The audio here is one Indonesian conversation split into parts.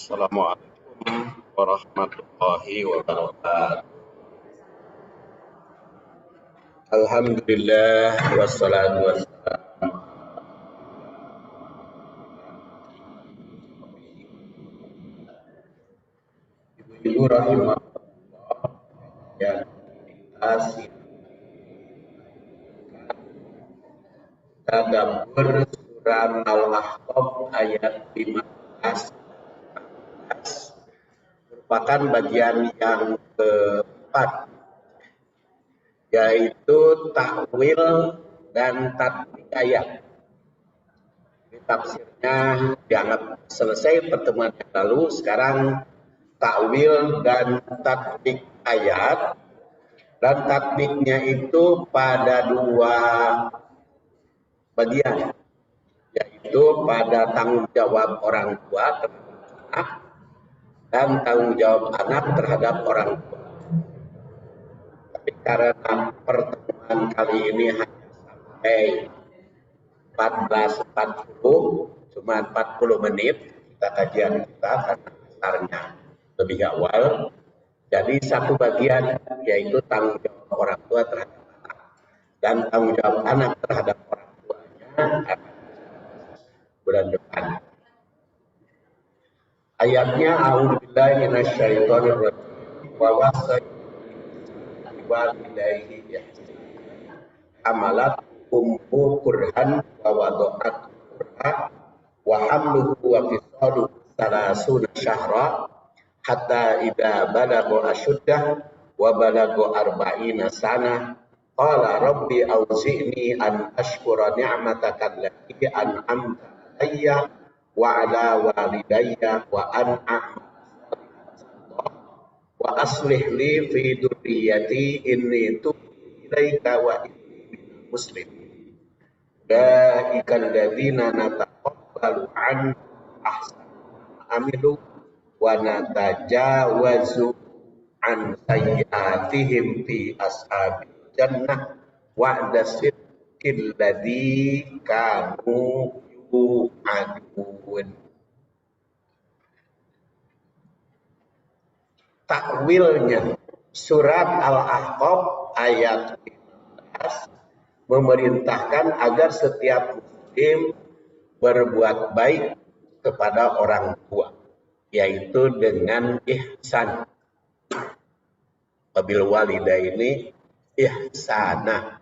Assalamualaikum warahmatullahi wabarakatuh. Alhamdulillah wassalatu wassalamu ibu rahimahullah yang kita tadabbur surah Al-Ahqaf ayat 15 merupakan bagian yang keempat, yaitu takwil dan tatbik ayat. Ini tafsirnya dianggap selesai pertemuan yang lalu. Sekarang takwil dan tatbik ayat, dan tatbiknya itu pada dua bagian, yaitu pada tanggung jawab orang tua terhadap anak dan tanggung jawab anak terhadap orang tua. Tapi karena pertemuan kali ini hanya sampai 14.40, cuma 40 menit kita kajian kita karena dasarnya lebih awal. Jadi satu bagian yaitu tanggung jawab orang tua terhadap anak dan tanggung jawab anak terhadap orang tuanya akan bulan depan. Ayatnya a'udzubillahi minasyaitonir rajim wa wasayyidu walidayhi amalat ummu kurhan wa wada'at kurha wa hamluhu wa fisaluhu salasuna syahra hatta idza balagha asyuddah wa balagha arba'ina sana qala rabbi auzi'ni an ashkura ni'mataka allati an'amta alayya wa ala walidayya wa an a'mal wa aslih li fi dzurriyyati inni tubtu ilaika wa inni muslim ulaika alladzina nataqabbalu an ahsana amilu wa natajawazu an sayyiatihim fi ashabil jannah wa'da sidqil ladzi kanu yu'adun. Takwilnya surat Al-Ahqaf ayat 15 memerintahkan agar setiap muslim berbuat baik kepada orang tua, yaitu dengan ihsan. Wabil walidaini ihsana,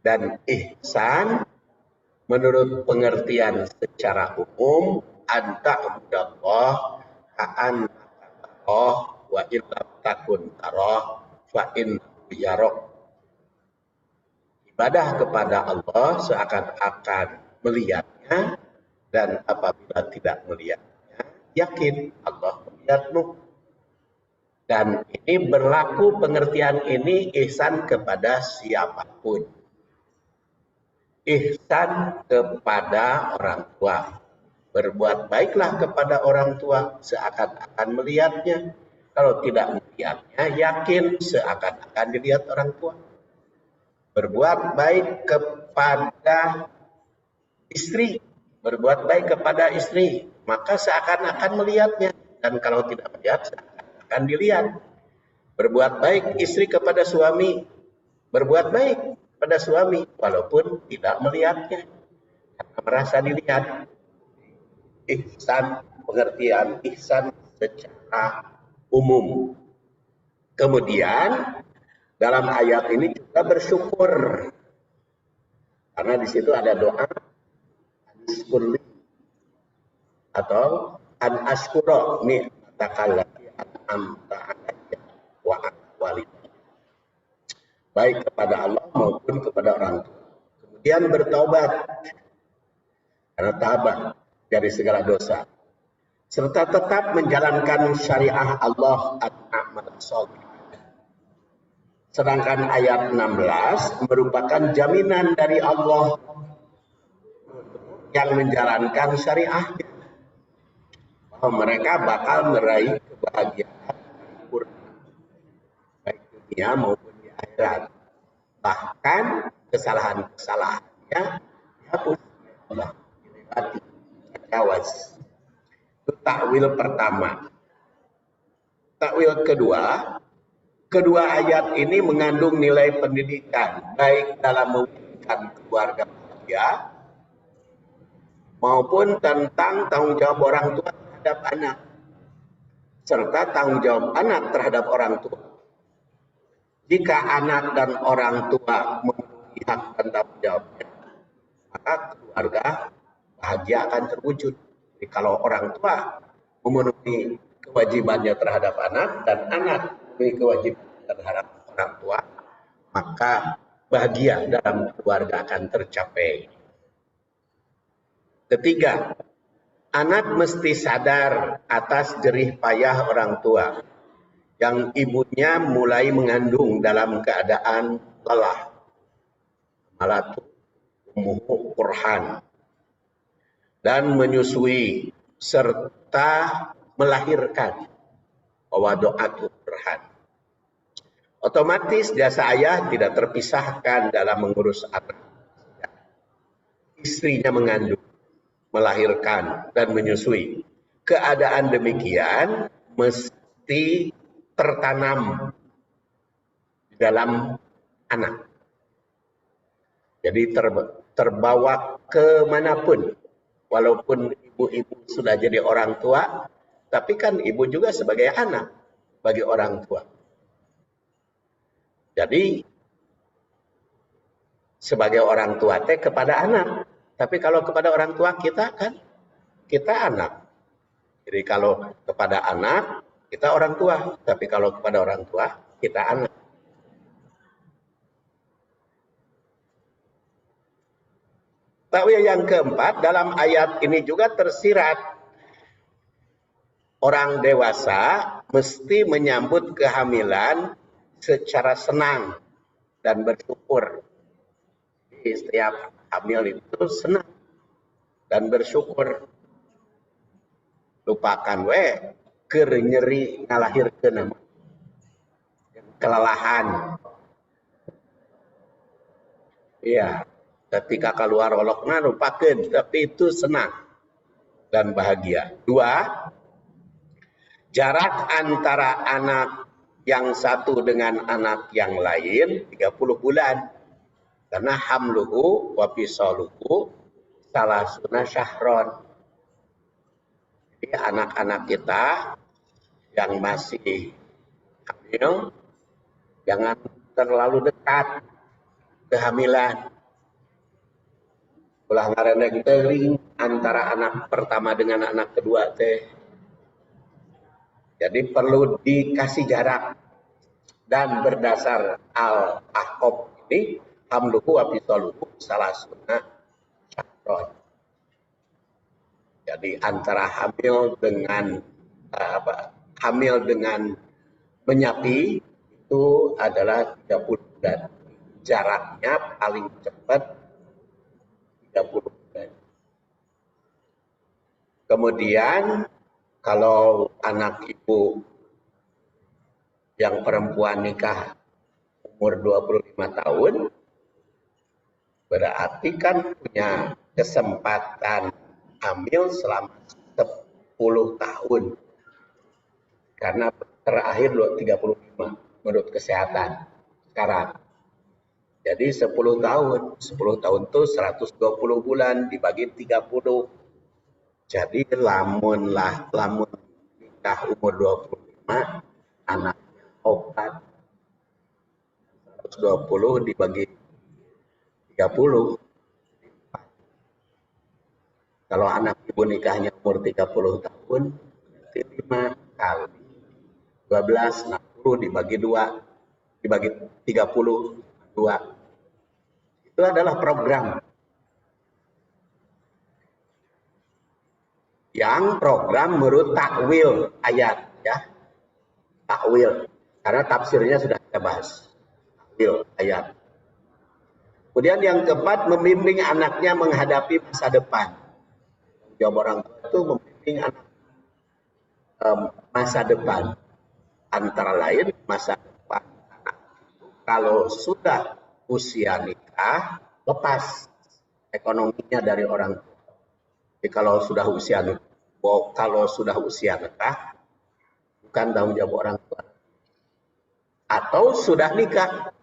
dan ihsan menurut pengertian secara umum anta'budallah ka'annaka wa illam takun tarah fa innahu yarak. Ibadah kepada Allah seakan-akan melihatnya, dan apabila tidak melihatnya, yakin Allah melihatmu. Dan ini berlaku, pengertian ini ihsan kepada siapapun. Ihsan kepada orang tua. Berbuat baiklah kepada orang tua seakan-akan melihatnya. Kalau tidak melihatnya, yakin seakan-akan dilihat orang tua. Berbuat baik kepada istri. Berbuat baik kepada istri, maka seakan-akan melihatnya. Dan kalau tidak melihat, seakan-akan dilihat. Berbuat baik istri kepada suami. Berbuat baik pada suami, walaupun tidak melihatnya. Karena merasa dilihat. Ihsan, pengertian ihsan secara umum. Kemudian dalam ayat ini juga bersyukur, karena di situ ada doa aniskurli atau an askuro ni'matakallati an'amta alayya wa ala walidayya, baik kepada Allah maupun kepada orang tua. Kemudian bertaubat karena tabat dari segala dosa, serta tetap menjalankan syariah Allah at-amal sholih. Sedangkan ayat 16 merupakan jaminan dari Allah yang menjalankan syariah, bahwa mereka bakal meraih kebahagiaan sempurna, baik dunia maupun di akhirat. Bahkan kesalahan-kesalahannya dihapus oleh Allah, dilewati, dijawaz. Itu takwil pertama. Takwil kedua ayat ini mengandung nilai pendidikan, baik dalam mewujudkan keluarga bahagia maupun tentang tanggung jawab orang tua terhadap anak, serta tanggung jawab anak terhadap orang tua. Jika anak dan orang tua memenuhi hak dan tanggung jawabnya, maka keluarga bahagia akan terwujud. Jadi kalau orang tua memenuhi kewajibannya terhadap anak dan anak memenuhi kewajiban terhadap orang tua, maka bahagia dalam keluarga akan tercapai. Ketiga, anak mesti sadar atas jerih payah orang tua yang ibunya mulai mengandung dalam keadaan lelah. Malatu ummuhu kurhan, dan menyusui serta melahirkan. Wawadu'atu kurhan. Otomatis jasa ayah tidak terpisahkan dalam mengurus anak. Istrinya mengandung, melahirkan, dan menyusui. Keadaan demikian mesti tertanam di dalam anak. Jadi terbawa kemanapun. Walaupun ibu-ibu sudah jadi orang tua, tapi kan ibu juga sebagai anak bagi orang tua. Jadi sebagai orang tua teh kepada anak. Tapi kalau kepada orang tua kita kan, kita anak. Jadi kalau kepada anak, kita orang tua. Tapi kalau kepada orang tua, kita anak. Takwil yang keempat, dalam ayat ini juga tersirat orang dewasa mesti menyambut kehamilan secara senang dan bersyukur. Jadi setiap hamil itu senang dan bersyukur. Lupakan keur nyeri ngalahirkeun kelelahan. Iya. Ketika keluar olokna lupakan, tapi itu senang dan bahagia. Dua, jarak antara anak yang satu dengan anak yang lain 30 bulan. Karena hamluhu wa fisaluhu salasuna syahron. Jadi anak-anak kita yang masih hamil, jangan terlalu dekat kehamilan. Ulah ngareneg teuing antara anak pertama dengan anak kedua teh. Jadi perlu dikasih jarak. Dan berdasar al-ahqab ini, hamluhu wa fisaluhu salasuna syahron. Jadi antara hamil dengan menyapih itu adalah 30 bulan. Jaraknya paling cepat 30 bulan. Kemudian kalau anak ibu yang perempuan nikah umur 25 tahun, berarti kan punya kesempatan hamil selama 10 tahun. Karena terakhir 35 menurut kesehatan sekarang. Jadi 10 tahun. 10 tahun itu 120 bulan dibagi 30. Jadi lamun nikah umur 25, anaknya obat 120 dibagi 30. Kalau anak ibu nikahnya umur 30 tahun, berarti 5 kali 12, 60 dibagi 2, dibagi 30, 2. Itu adalah program. Yang program menurut takwil ayat, ya. Takwil. Karena tafsirnya sudah kita bahas. Takwil ayat. Kemudian yang keempat, membimbing anaknya menghadapi masa depan. Jawab orang tua itu membimbing anak masa depan. Antara lain masa depan anak itu kalau sudah usia nikah, lepas ekonominya dari orang tua. Jadi kalau sudah usia nikah, kalau sudah usia nikah bukan tanggung jawab orang tua, atau sudah nikah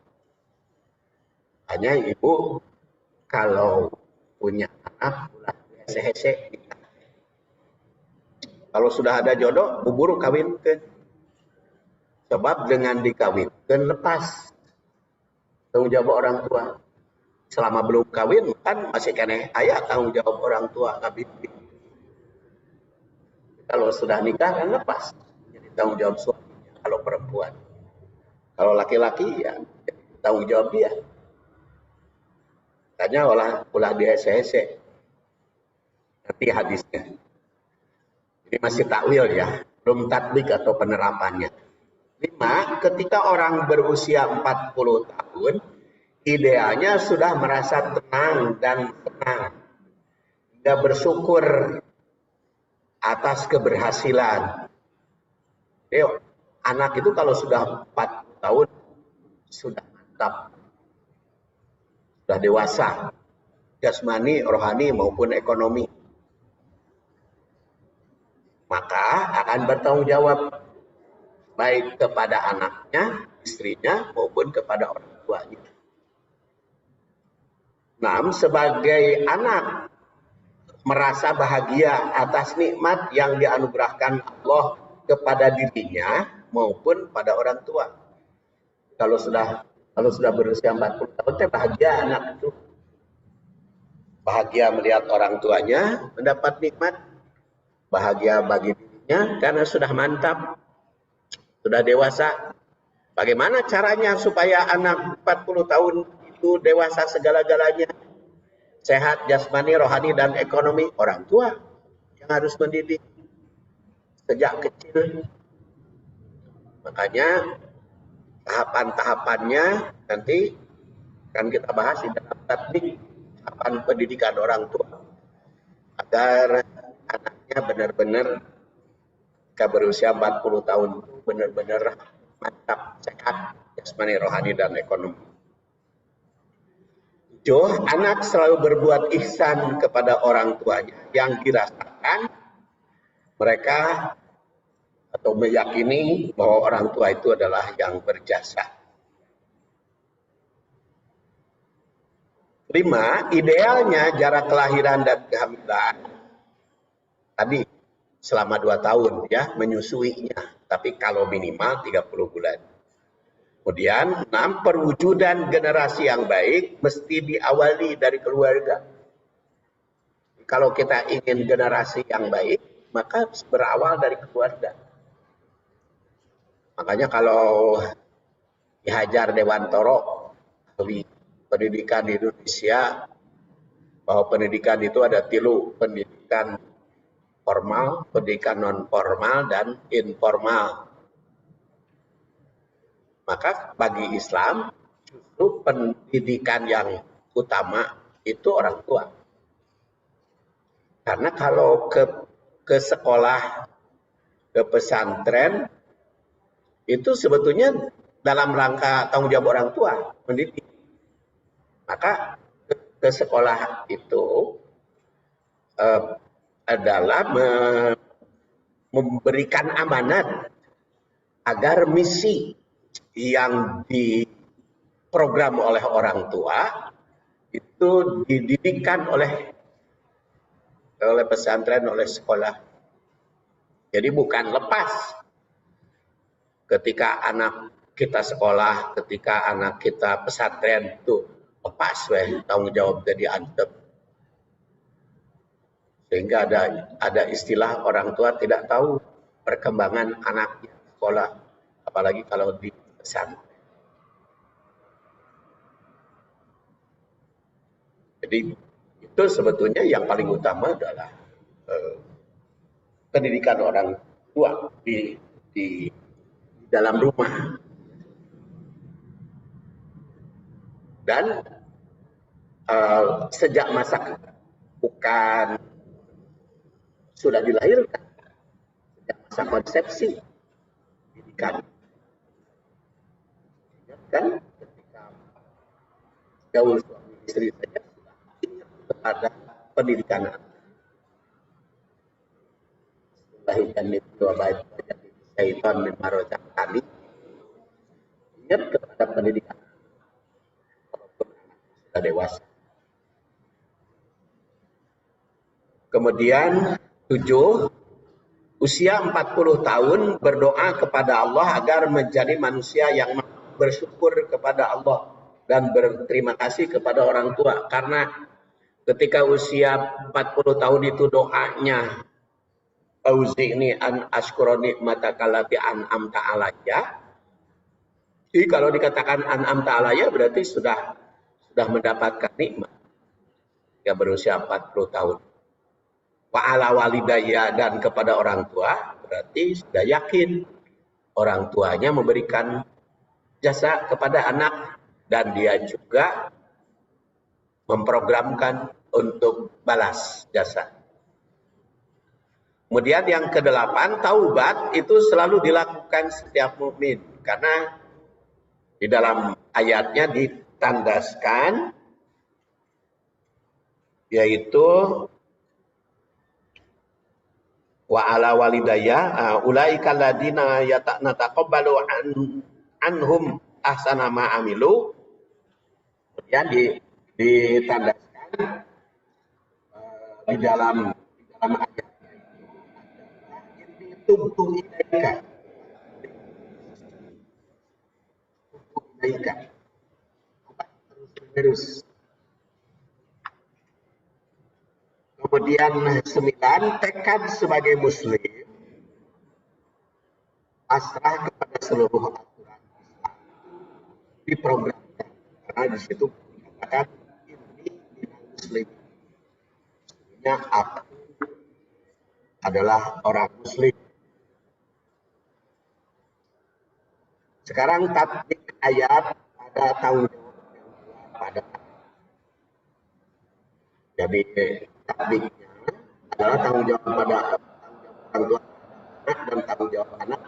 hanya ibu kalau punya anak ulah hese-hese nikah. Kalau sudah ada jodoh buru kawin ke, sebab dengan dikawinkan lepas tanggung jawab orang tua. Selama belum kawin kan masih kena ayah tanggung jawab orang tua ngabimbing. Kalau sudah nikah kan lepas jadi tanggung jawab suaminya kalau perempuan. Kalau laki-laki ya tanggung jawab dia. Tanya ulah dia hese-hese. Nanti hadisnya. Ini masih takwil ya, belum tatbik atau penerapannya. 5. Ketika orang berusia 40 tahun, idealnya sudah merasa tenang dan tenang. Hingga bersyukur atas keberhasilan. Anak itu kalau sudah 40 tahun, sudah mantap. Sudah dewasa. Jasmani, rohani maupun ekonomi. Maka akan bertanggung jawab baik kepada anaknya, istrinya, maupun kepada orang tuanya. 6. Sebagai anak merasa bahagia atas nikmat yang dianugerahkan Allah kepada dirinya maupun pada orang tua. Kalau sudah berusia 40 tahun, bahagia anak itu. Bahagia melihat orang tuanya mendapat nikmat, bahagia bagi dirinya karena sudah mantap, sudah dewasa. Bagaimana caranya supaya anak 40 tahun itu dewasa segala-galanya? Sehat, jasmani, rohani, dan ekonomi. Orang tua yang harus mendidik sejak kecil. Makanya tahapan-tahapannya nanti akan kita bahas di dalam tatbik tahapan pendidikan orang tua. Agar anaknya benar-benar ketika berusia 40 tahun itu benar-benar mantap, sehat, jasmani, rohani, dan ekonomi. 7. Anak selalu berbuat ihsan kepada orang tuanya yang dirasakan mereka atau meyakini bahwa orang tua itu adalah yang berjasa. 5. Idealnya jarak kelahiran dan kehamilan tadi selama 2 tahun ya menyusuinya, tapi kalau minimal 30 bulan. Kemudian 6. Perwujudan generasi yang baik mesti diawali dari keluarga. Kalau kita ingin generasi yang baik, maka berawal dari keluarga. Makanya kalau Ki Hajar Dewantoro, pendidikan di Indonesia, bahwa pendidikan itu ada 3, pendidikan formal, pendidikan non formal, dan informal. Maka bagi Islam justru pendidikan yang utama itu orang tua. Karena kalau ke sekolah, ke pesantren itu sebetulnya dalam rangka tanggung jawab orang tua mendidik. Maka ke sekolah itu adalah memberikan amanat agar misi yang diprogram oleh orang tua itu dididikkan oleh pesantren, oleh sekolah. Jadi bukan lepas ketika anak kita sekolah, ketika anak kita pesantren itu lepas tanggung jawab jadi antep. Sehingga ada istilah orang tua tidak tahu perkembangan anaknya sekolah, apalagi kalau di pesantren. Jadi itu sebetulnya yang paling utama adalah pendidikan orang tua di dalam rumah. Dan sejak masa bukan sudah dilahirkan, sejak masa konsepsi pendidikan. Kan ketika gaul suami istri saja sudah ingat kepada pendidikan anak. bahikan itu baik syaitan min marojatani. Ingat kepada pendidikan sudah dewasa. Kemudian 7, usia 40 tahun berdoa kepada Allah agar menjadi manusia yang bersyukur kepada Allah dan berterima kasih kepada orang tua. Karena ketika usia 40 tahun itu doanya auzi'ni an ashkura ni'mataka allati an'amta alayya. Jadi kalau dikatakan an'amta alayya berarti sudah mendapatkan nikmat. Ya berusia 40 tahun. Wa ala walidayya, dan kepada orang tua berarti sudah yakin orang tuanya memberikan jasa kepada anak dan dia juga memprogramkan untuk balas jasa. Kemudian yang ke-8, taubat itu selalu dilakukan setiap mukmin karena di dalam ayatnya ditandaskan yaitu wa ala walidayya ulaika alladziina nataqabbalu anhum ahsana ma amilu. Kemudian ditandaskan di dalam ayat ini tubtu ilaika terus. Kemudian 9, tekad sebagai muslim pasrah kepada seluruh aturan Islam diprogramkan, karena di situ dikatakan ini minal muslim, artinya aku adalah orang muslim. Sekarang tatbik ayat ada tanggung jawab yang pada. Jadi tatbiknya adalah tanggung jawab pada orang tua anak dan tanggung jawab anak.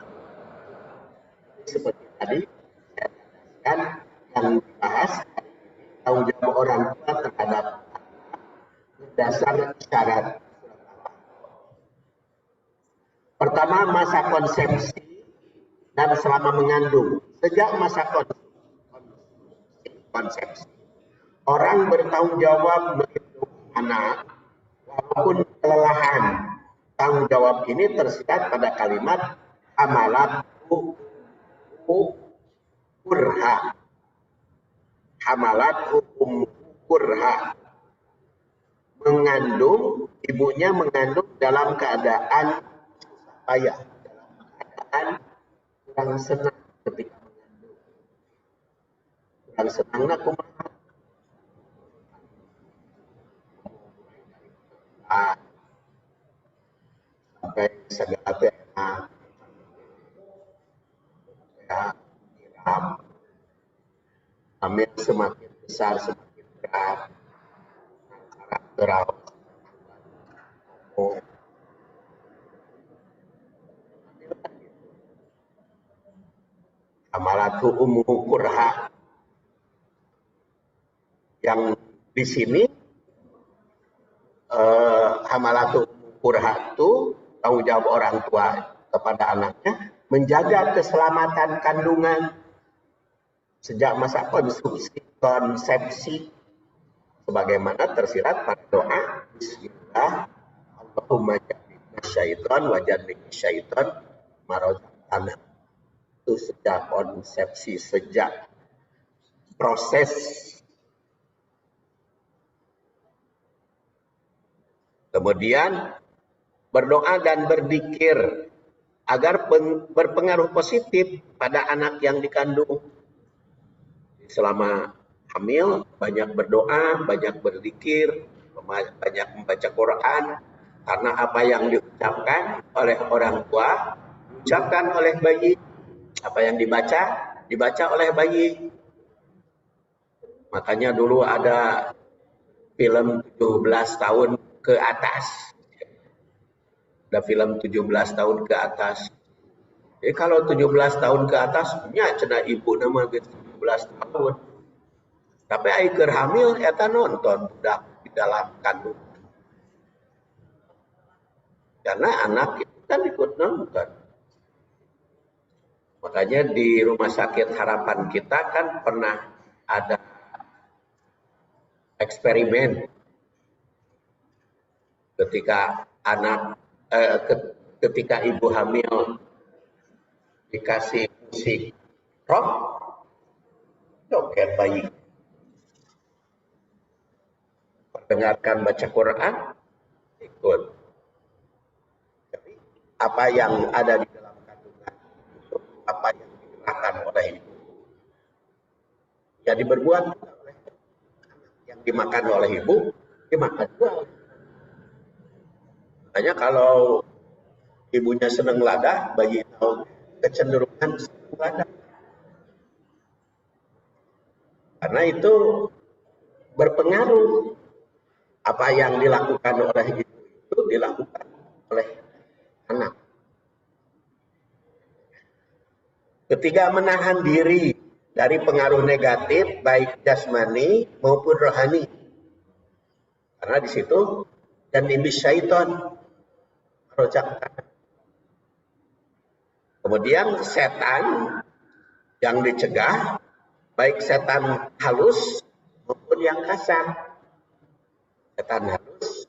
Seperti tadi saya katakan yang dibahas tanggung jawab orang tua terhadap anak berdasar syarat. Pertama, masa konsepsi dan selama mengandung. Sejak masa konsepsi, orang bertanggung jawab melindungi anak walaupun kelelahan. Tanggung jawab ini tersirat pada kalimat hamalatu kurha. Hamalatu kurha. Mengandung, ibunya mengandung dalam keadaan payah, dalam keadaan kurang senang ketika mengandung. Kurang senangnya kumaha? Sampai segala enak, ya, tiram, hamil semakin besar semakin berat, karakter awal, hamalatu ummu kurha. Yang di sini hamalatu kurha itu tanggung jawab orang tua kepada anaknya menjaga keselamatan kandungan sejak masa konsepsi sebagaimana tersirat pada doa bismillah Allahumma jannibna syaitan wa jannibni syaitan maradzaqtana. Itu sejak konsepsi, sejak proses. Kemudian berdoa dan berzikir agar berpengaruh positif pada anak yang dikandung. Selama hamil banyak berdoa, banyak berzikir, banyak membaca Quran, karena apa yang diucapkan oleh orang tua diucapkan oleh bayi, apa yang dibaca oleh bayi. Makanya dulu ada film 17 tahun ke atas. Ada film 17 tahun ke atas. Jadi kalau 17 tahun ke atas, nya cenah ibu nama 17 tahun. Tapi ai keur hamil eta nonton budak di dalam kandungan. Karena anak itu kan ikut nonton. Makanya di Rumah Sakit Harapan kita kan pernah ada eksperimen ketika ketika ibu hamil dikasih musik rock, joget bayi. Dengarkan baca Quran, ikut. Jadi apa yang ada di dalam kandungan itu, apa yang digerakkan oleh ibu, jadi berbuat oleh anak. Yang dimakan oleh ibu, dimakan juga. Makanya kalau ibunya senang lada, bayi tahu kecenderungan senang lada. Karena itu berpengaruh. Apa yang dilakukan oleh ibu itu dilakukan oleh anak. Ketiga, menahan diri dari pengaruh negatif baik jasmani maupun rohani. Karena di situ dan iblis syaitan rojakkan. Kemudian setan yang dicegah baik setan halus maupun yang kasar. Setan halus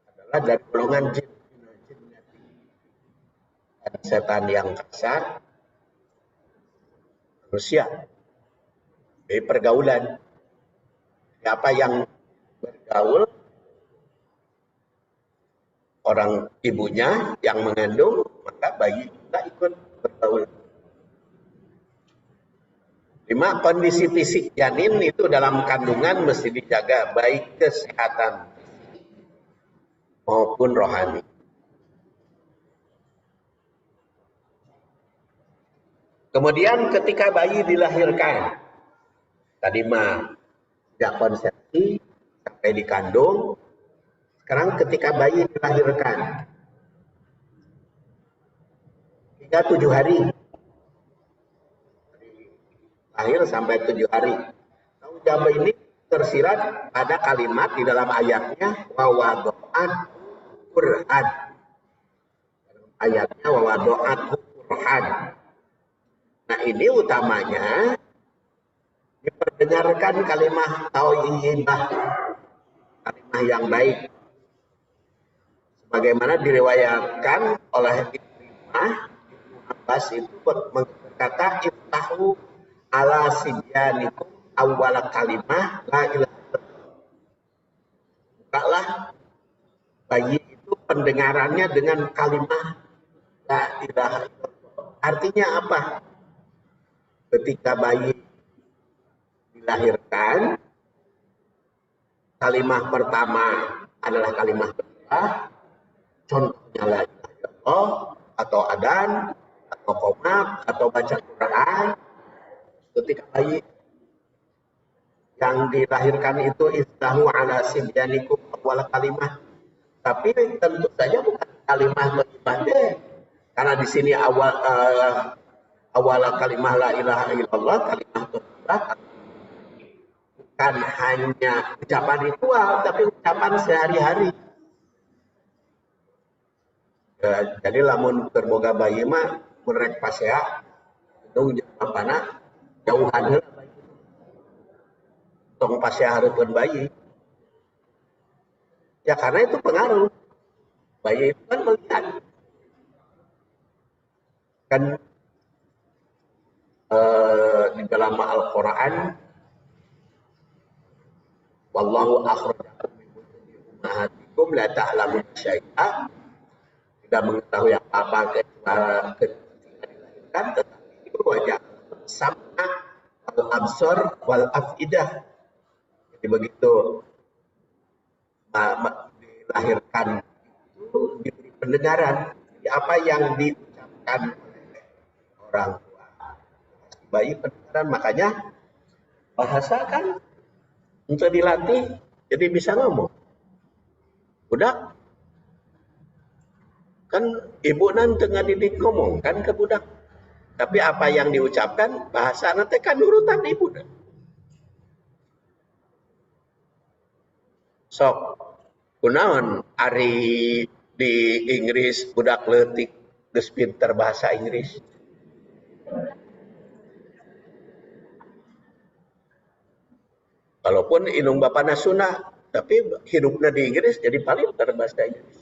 adalah dari golongan jin. Dan setan yang kasar manusia. Dari pergaulan. Siapa yang bergaul, orang ibunya yang mengandung, maka bayi juga ikut bergaul. 5. Kondisi fisik janin itu dalam kandungan mesti dijaga, baik kesehatan maupun rohani. Kemudian ketika bayi dilahirkan, tadi mah sejak konsepsi sampai dikandung, sekarang ketika bayi dilahirkan, hingga 7 hari, lahir sampai 7 hari. Tanggung jawab ini tersirat pada kalimat di dalam ayatnya wawadoat Quran. Ayatnya wawadoat Quran. Nah ini utamanya diperdengarkan kalimat tauhibah, kalimat yang baik. Sebagaimana diriwayatkan oleh Ibnu Abbas itu berkata iftahu ala sibyanikum awwala kalimah la ilaha illallah. Bukalah bayi itu pendengarannya dengan kalimat la ilaha illallah. Artinya apa? Ketika bayi dilahirkan, kalimat pertama adalah kalimat berdoa, contohnya la ilaha illallah, atau adan, atau qomat, atau baca Quran. Ketika bayi yang dilahirkan itu istahu ala sibyanikum awal kalimah, tapi tentu saja bukan kalimah beribadah, karena di sini awal kalimah la ilaha illallah, kalimah tauhid, bukan hanya ucapan ritual, tapi ucapan sehari-hari. Jadi lamun terboga bayi mah merek pasea itu apa jauhan heula bayi. Tong pasea hareupeun bayi. Ya karena itu pengaruh. Bayi itu kan melihat. Kan di dalam Al-Quran wallahu akhrajakum min butuni ummahatikum la ta'lamun syai'a, tidak mengetahui apa-apa ketika dilahirkan, tetapi itu wajah sam'a wal absar wal afidah. Jadi begitu dilahirkan itu diberi pendengaran. Jadi apa yang diucapkan oleh orang tua bayi pendengaran, makanya bahasa kan untuk dilatih jadi bisa ngomong. Budak kan ibu nanti ngadidik ngomong kan ke budak, tapi apa yang diucapkan bahasa nanti kan urutan ibu. Sok kunaon ari di Inggris budak leutik geus pinter bahasa Inggris. Walaupun indung bapana Sunda, tapi hidupnya di Inggris jadi paling bahasa Inggris.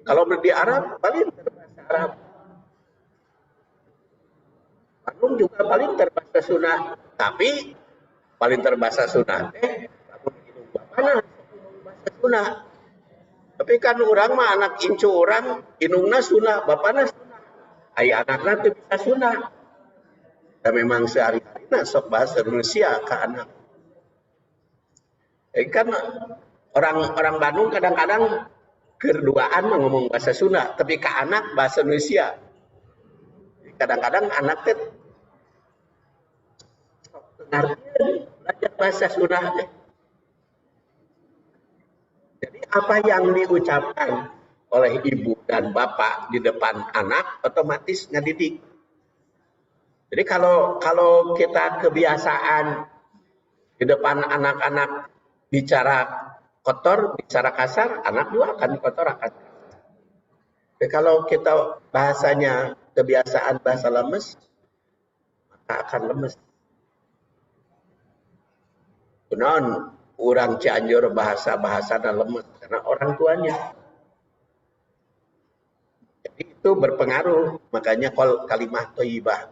Kalau di Arab paling bahasa Arab. Bandung juga paling bahasa Sunda, tapi paling bahasa Sunda teh lamun indung bapana bahasa Sunda. Tapi kan orang mah anak incu orang, indungna Sunda, bapana Sunda. Aya anakna teu bisa Sunda. Dan memang sehari-hari sok bahasa Indonesia ke anak. Kan orang Bandung kadang-kadang keduaan mah ngomong bahasa Sunda, tapi ke anak bahasa Indonesia. Kadang-kadang anak teh belajar bahasa Sunda. Jadi apa yang diucapkan oleh ibu dan bapak di depan anak otomatis ngedidik. Jadi kalau kita kebiasaan di depan anak-anak bicara kotor, bicara kasar, anak juga akan kotor, akan kasar. Tapi kalau kita bahasanya kebiasaan bahasa lemes, maka akan lemes. Kunaon orang Cianjur bahasa-bahasana lemes karena orang tuanya. Jadi itu berpengaruh, makanya kalimah thayyibah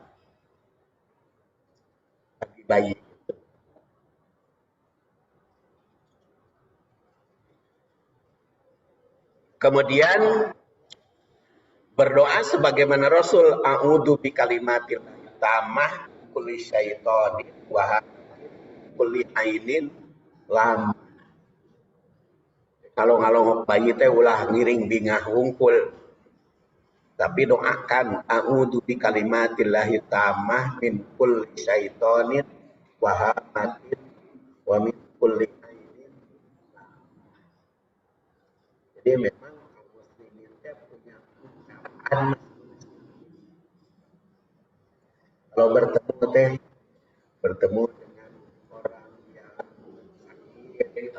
bagi bayi. Kemudian berdoa sebagaimana Rasul, a'udzu bikalimatillah tammah kulli syaitonin wa kulli ainin lam. Kalau ngalongok bayi teh ulah ngiring bingah hungkul. Tapi doakan a'udzu bikalimatillah tammah min kulli syaitonin wa hamatin wa min kulli ainin. Jadi memang muslimin teh punya ucapan. Kalau bertemu dengan orang yang sakit,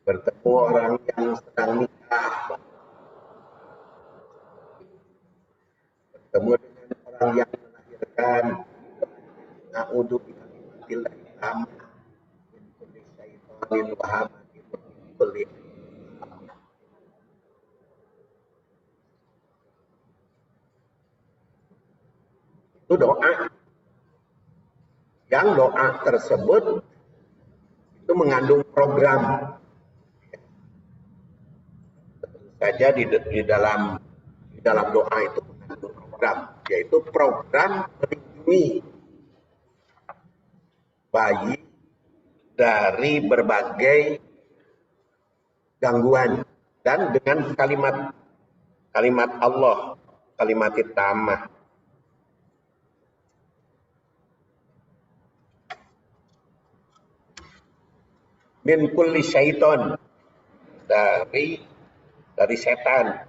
bertemu orang yang sedang nikah, bertemu dengan orang yang melahirkan, a'udzu bikalimatillah tammah min kulli syaitonin wa hamatin wa min kulli. Itu doa. Yang doa tersebut itu mengandung program. Tentu saja di dalam doa itu mengandung program, yaitu program melindungi bayi dari berbagai gangguan dan dengan kalimat Allah, kalimat tammah. Min kulli syaiton, dari setan.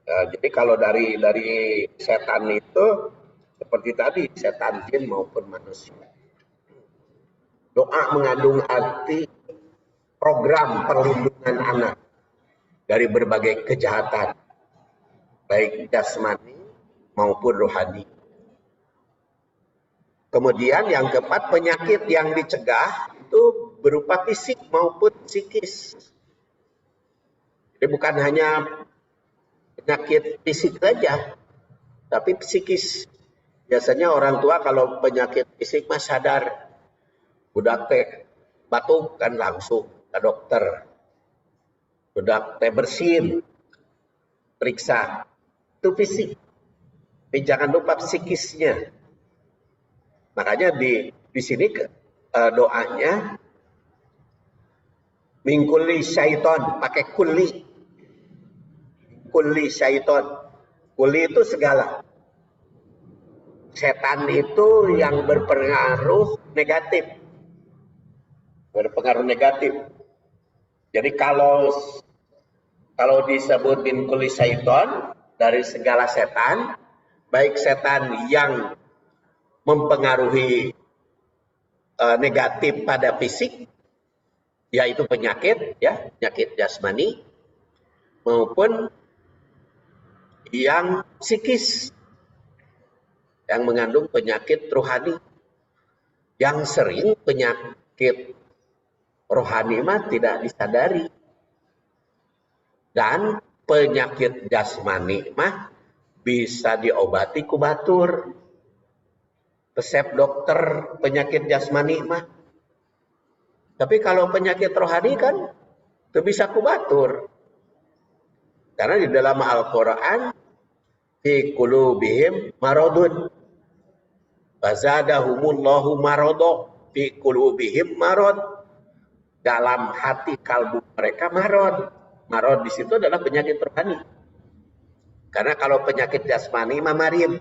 Jadi kalau dari setan itu seperti tadi, setan jin maupun manusia. Doa mengandung arti program perlindungan anak dari berbagai kejahatan, baik jasmani maupun rohani. Kemudian yang keempat, penyakit yang dicegah itu berupa fisik maupun psikis. Jadi bukan hanya penyakit fisik saja, tapi psikis. Biasanya orang tua kalau penyakit fisik mah sadar. Budak teh batuk kan langsung ke dokter. Budak teh bersin, periksa. Itu fisik. Tapi jangan lupa psikisnya. Makanya di sini doanya min kulli syaiton, pakai kulli. Kulli syaiton. Kulli itu segala. Setan itu yang berpengaruh negatif. Berpengaruh negatif. Jadi kalau disebut min kulli syaiton, dari segala setan, baik setan yang mempengaruhi negatif pada fisik, yaitu penyakit, ya, penyakit jasmani, maupun yang psikis, yang mengandung penyakit rohani. Yang sering penyakit rohani mah tidak disadari. Dan penyakit jasmani mah bisa diobati ku batur. Resep dokter penyakit jasmani mah. Tapi kalau penyakit rohani kan itu bisa ku batur. Karena di dalam Al-Quran, fi qulubihim maradun fazadahumullahu marado, fi qulubihim marad, dalam hati kalbu mereka marad. Marad di situ adalah penyakit rohani. Karena kalau penyakit jasmani mah marid.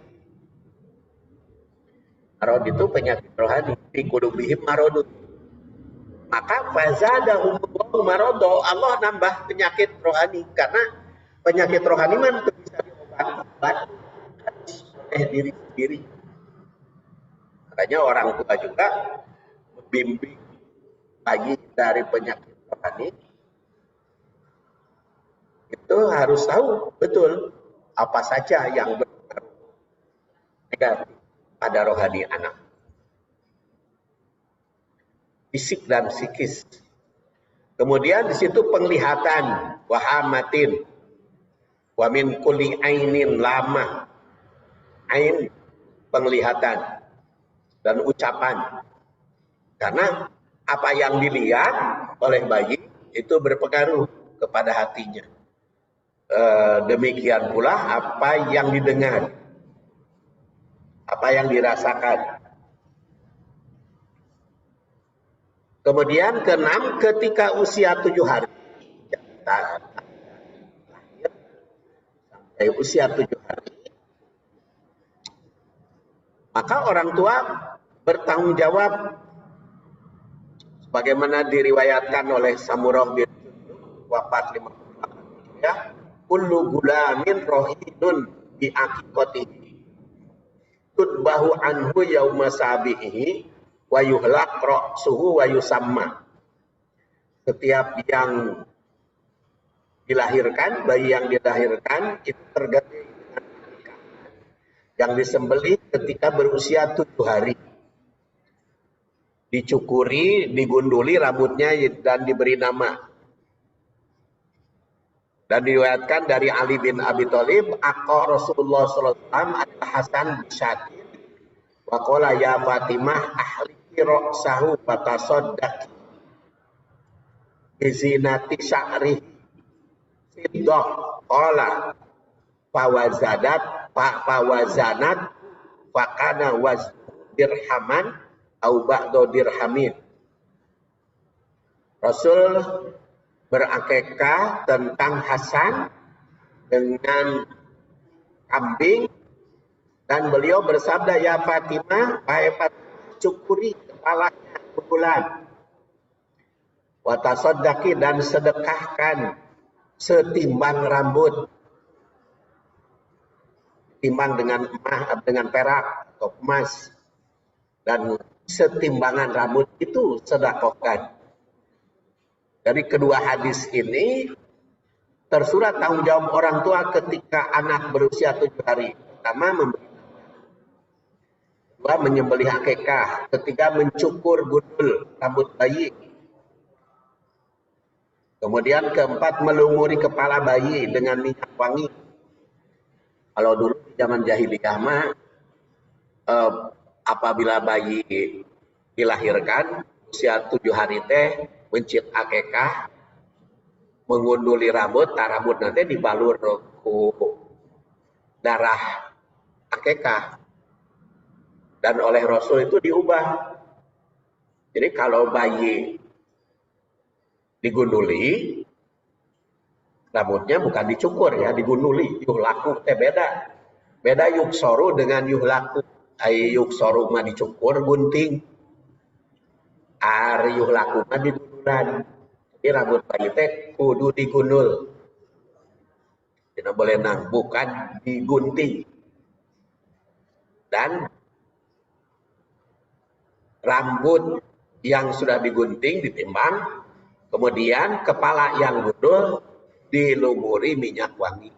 Marad itu penyakit rohani, fi qulubihim maradun. Maka fazadahumullahu marado, Allah nambah penyakit rohani, karena penyakit rohani mah itu bisa diobati oleh diri sendiri. Makanya orang tua juga membimbing bayi dari penyakit rohani itu harus tahu betul apa saja yang berpengaruh negatif pada rohani anak, fisik dan psikis. Kemudian di situ penglihatan, wahamatin, wa min kulli ainin lama, ain penglihatan dan ucapan. Karena apa yang dilihat oleh bayi itu berpengaruh kepada hatinya. Demikian pula apa yang didengar, apa yang dirasakan. Kemudian keenam, ketika usia 7 hari, sampai usia 7 hari, maka orang tua bertanggung jawab sebagaimana diriwayatkan oleh Samurah bin Jundub, wafat 58 ya, kullu gulamin rohidun bi aqiqatihi tudbahu anhu yauma sabihi wa yuhlaq ra'suhu wa yusamma. Setiap yang dilahirkan, bayi yang dilahirkan itu terganti dengan yang disembelih ketika berusia 7 hari. Dicukuri, digunduli rambutnya dan diberi nama. Dan diriwayatkan dari Ali bin Abi Thalib, aqqa Rasulullah sallallahu alaihi wasallam al-Hasan bisyatin wa qala ya Fatimah ahliki ra'sahu fatasaddaqi bizinati sya'ri siddah qala fawazanat fakana waz dirhaman au ba'da dirhamin. Rasul berakekah tentang Hasan dengan kambing dan beliau bersabda, ya Fatimah, wahai Fatimah, cukuri kepalanya bulan, watasoddaki dan sedekahkan setimbang rambut, timbang dengan perak atau emas, dan setimbangan rambut itu sedekahkan. Dari kedua hadis ini tersurat tanggung jawab orang tua ketika anak berusia 7 hari. Pertama, memberi nama. Kedua, menyembelih akikah. Ketiga, mencukur gundul rambut bayi. Kemudian keempat, melumuri kepala bayi dengan minyak wangi. Kalau dulu di zaman jahiliyah mah apabila bayi dilahirkan usia 7 hari teh mencit akikah, mengunduli rambut, rambut nanti dibalur ku darah akikah. Dan oleh Rasul itu diubah. Jadi kalau bayi digunduli, rambutnya bukan dicukur ya, digunduli. Yuhlaku teh beda. Beda yuksoru dengan yuhlaku. Yuksoru mah dicukur, gunting. Yuhlaku mah digundulan. Jadi rambut bayi teh kudu digundul. Tidak boleh nang, bukan digunting. Dan rambut yang sudah digunting ditimbang, kemudian kepala yang gundul dilumuri minyak wangi.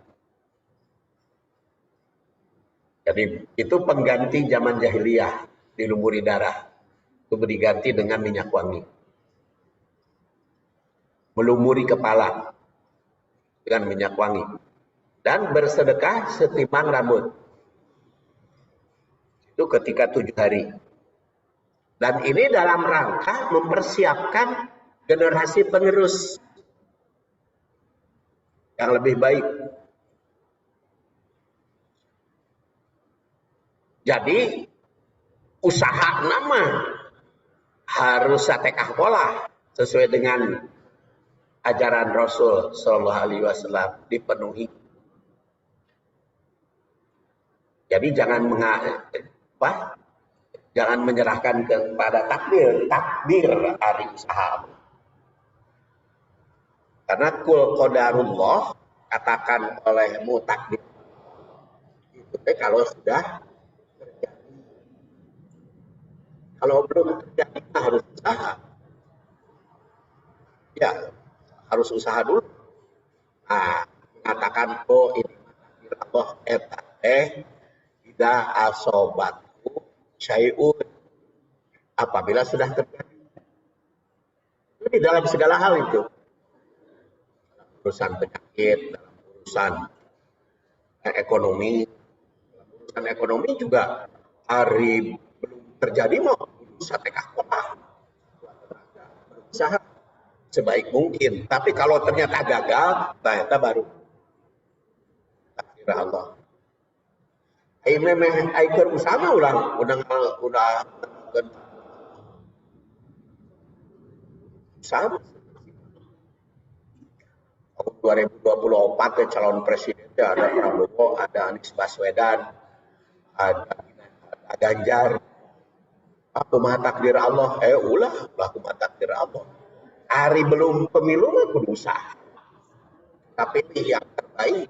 Jadi itu pengganti zaman jahiliyah, dilumuri darah. Itu diganti dengan minyak wangi. Melumuri kepala dengan minyak wangi. Dan bersedekah setimbang rambut. Itu ketika 7 hari. Dan ini dalam rangka mempersiapkan generasi penerus yang lebih baik. Jadi usaha nama harus satekah pola sesuai dengan ajaran Rasul Shallallahu Alaihi Wasallam dipenuhi. Jadi jangan jangan menyerahkan kepada takdir hari usaha. Karena kul qadarullah katakan olehmu takdir itu kalau sudah terjadi. Kalau belum terjadi harus usaha. Ya, harus usaha dulu. Nah, mengatakan ini Allah tidak asobatu syai'un apabila sudah terjadi. Ini dalam segala hal itu. Urusan penyakit, dalam urusan ekonomi. Dalam urusan ekonomi juga hari belum terjadi mau satekah pola. Berusaha sebaik mungkin. Tapi kalau ternyata gagal, ternyata baru takdir Allah. Aiker usama udah sama. Tahun 2024 ya calon presidennya ada Prabowo, ada Anies Baswedan, ada Ganjar. Aku mah takdir Allah, ulah kumaha takdir Allah. Hari belum pemilu mah kudu usaha. Tapi ini yang terbaik,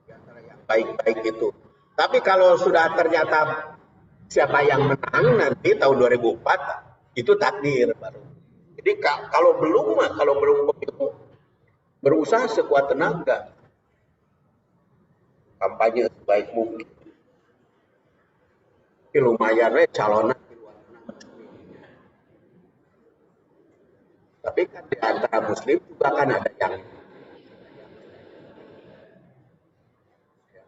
yang baik-baik itu. Tapi kalau sudah ternyata siapa yang menang nanti tahun 2004 itu takdir baru. Jadi kalau belum pemilu berusaha sekuat tenaga, kampanye sebaik mungkin. Tapi lumayan calonan di luar negeri. Tapi kan di antara Muslim juga kan ada yang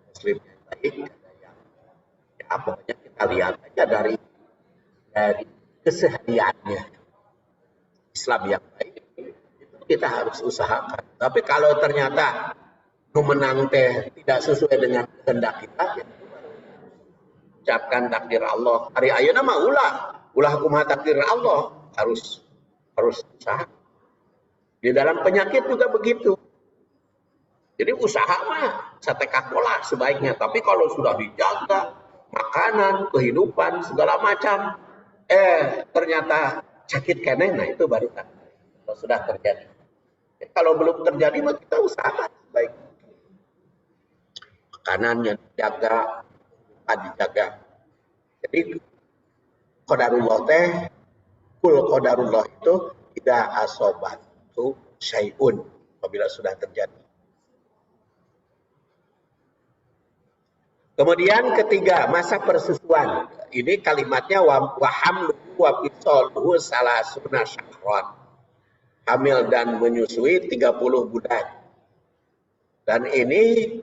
Muslim yang baik, ada yang pokoknya kita lihat aja dari kesehariannya Islam yang baik itu kita harus usahakan. Tapi kalau ternyata menang tidak sesuai dengan kehendak kita, ya ucapkan takdir Allah. Hari ayeuna mah ulah kumaha takdir Allah, harus usaha. Di dalam penyakit juga begitu. Jadi usaha mah satekah pola sebaiknya. Tapi kalau sudah dijaga makanan, kehidupan, segala macam, ternyata sakit keneh, nah itu baru kan kalau sudah terjadi. Kalau belum terjadi mah kita usahakan sebaik makanannya dijaga, dijaga. Jadi qadarullah kul qadarullah itu tidak asobatu syai'un apabila sudah terjadi. Kemudian ketiga, masa persusuan. Ini kalimatnya wa hamluhu wa fisaluhu salasuna syahran. Hamil dan menyusui 30 bulan. Dan ini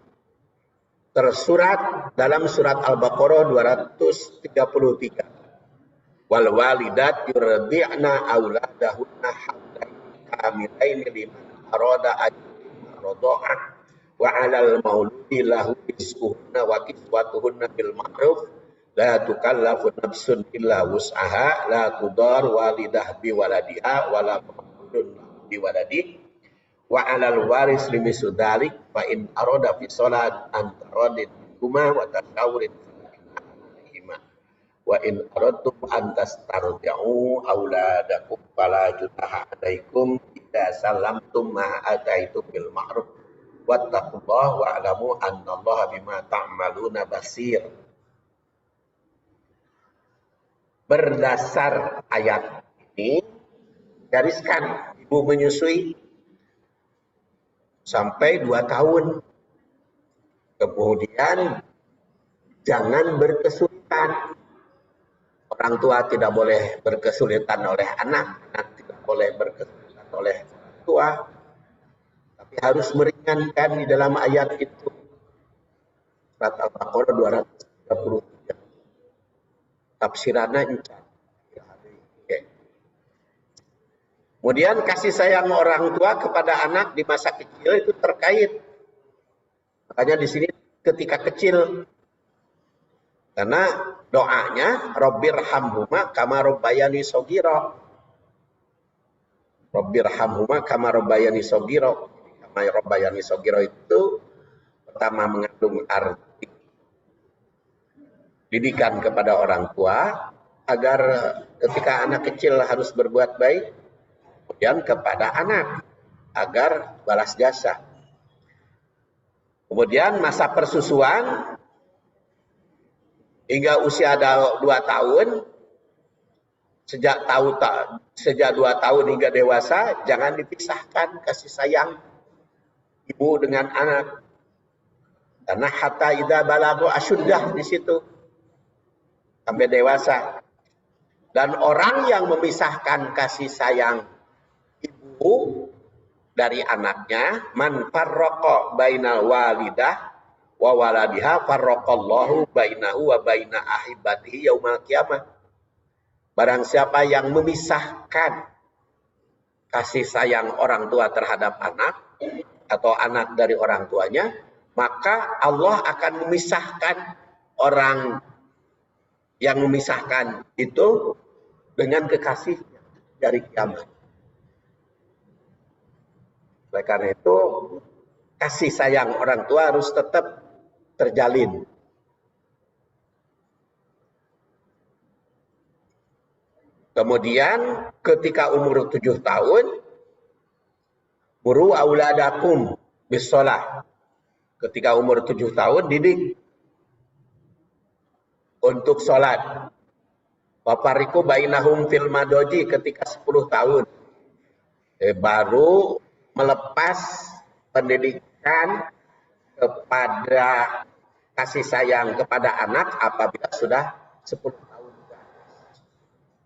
tersurat dalam surat Al-Baqarah 233. Wal walidat yurdi'na auladahunna haulaini kamilaini liman arada ajra wa 'alal mauludi lahu rizquhunna wa kiswatuhunna bil ma'ruf la tukallafu nafsun illa wus'aha la tudar walidah bi waladiha wala mauludun bi waladi wa 'alal waris limisudalik fa in arada fi salat antaradin huma wa tasawurin alaihima wa in aradtum an tastardi'u auladakum fala junaha 'alaikum idza sallamtum ma ataitum bil ma'ruf wattaqullaha wa'lamu annallaha bima ta'maluna basir. berdasar ayat ini, gariskan ibu menyusui sampai 2 tahun. Kemudian jangan berkesulitan. Orang tua tidak boleh berkesulitan oleh anak, anak tidak boleh berkesulitan oleh orang tua. Tapi harus meringankan di dalam ayat itu. Surat Al-Baqarah 233. Tafsirannya encan. Kemudian kasih sayang orang tua kepada anak di masa kecil itu terkait. Makanya di sini ketika kecil, karena doanya Rabbirhamhuma kama rabbayani shaghira. Rabbirhamhuma kama rabbayani shaghira. Kama rabbayani shaghira itu pertama mengandung arti didikan kepada orang tua agar ketika anak kecil harus berbuat baik, kemudian kepada anak agar balas jasa. Kemudian masa persusuan hingga usia 2 tahun, sejak 2 tahun hingga dewasa, jangan dipisahkan kasih sayang ibu dengan anak. Karena hatta idza balagha asyuddah di situ sampai dewasa. Dan orang yang memisahkan kasih sayang ibu dari anaknya, man farraqa bainal walidah wa waladiha farraqallahu bainahu wa baina ahibatihi yaumal qiyamah. Barang siapa yang memisahkan kasih sayang orang tua terhadap anak atau anak dari orang tuanya, maka Allah akan memisahkan orang yang memisahkan itu dengan kekasihnya dari kiamat. Oleh karena itu, kasih sayang orang tua harus tetap terjalin. Kemudian ketika umur 7 tahun, muru auladakum bisolah. Ketika umur 7 tahun, didik untuk sholat. Wafariku bainahum fil madoji ketika 10 tahun. Baru melepas pendidikan kepada kasih sayang kepada anak apabila sudah 10 tahun.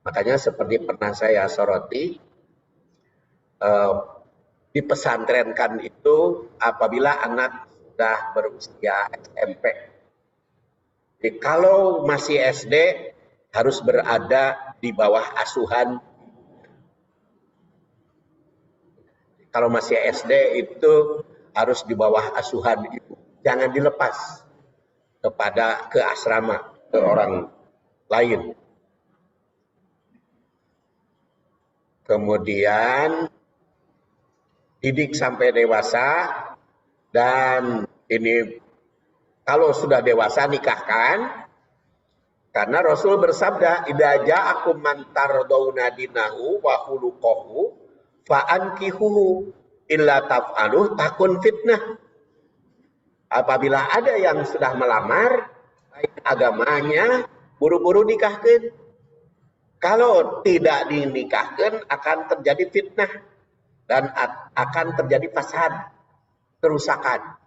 Makanya seperti pernah saya soroti, dipesantrenkan itu apabila anak sudah berusia SMP. Jadi kalau masih SD harus berada di bawah asuhan. Kalau masih SD itu harus di bawah asuhan ibu. Jangan dilepas ke asrama, ke orang lain. Kemudian didik sampai dewasa, dan ini kalau sudah dewasa nikahkan. Karena Rasul bersabda, "Idza ja'akum man tardawna dinahu wa khuluquhu fa'ankihuhu illa taf'aluh takun fitnah." Apabila ada yang sudah melamar, baik agamanya, buru-buru nikahkan. Kalau tidak dinikahkan akan terjadi fitnah dan akan terjadi fasad, kerusakan.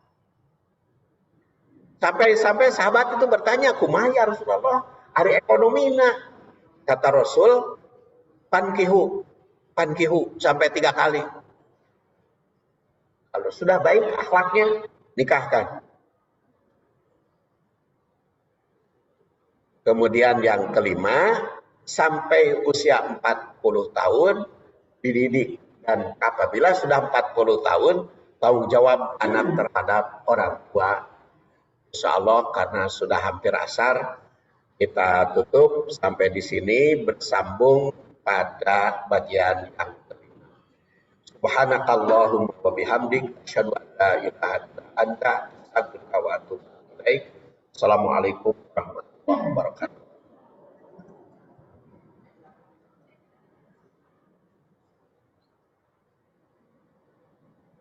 Sampai sahabat itu bertanya, "Kumaha ya Rasulullah, ari ekonomina?" Kata Rasul, pankihu sampai 3 kali. Kalau sudah baik akhlaknya, nikahkan. Kemudian yang kelima, sampai usia 40 tahun dididik. Dan apabila sudah 40 tahun, tanggung jawab anak terhadap orang tua. Insya Allah karena sudah hampir asar, kita tutup sampai di sini, bersambung pada bagian yang kelima. Subhanakallahumma wa bihamdik, asyhadu an la ilaha illa anta, astaghfiruka wa atubu ilaik. Assalamualaikum warahmatullahi wabarakatuh.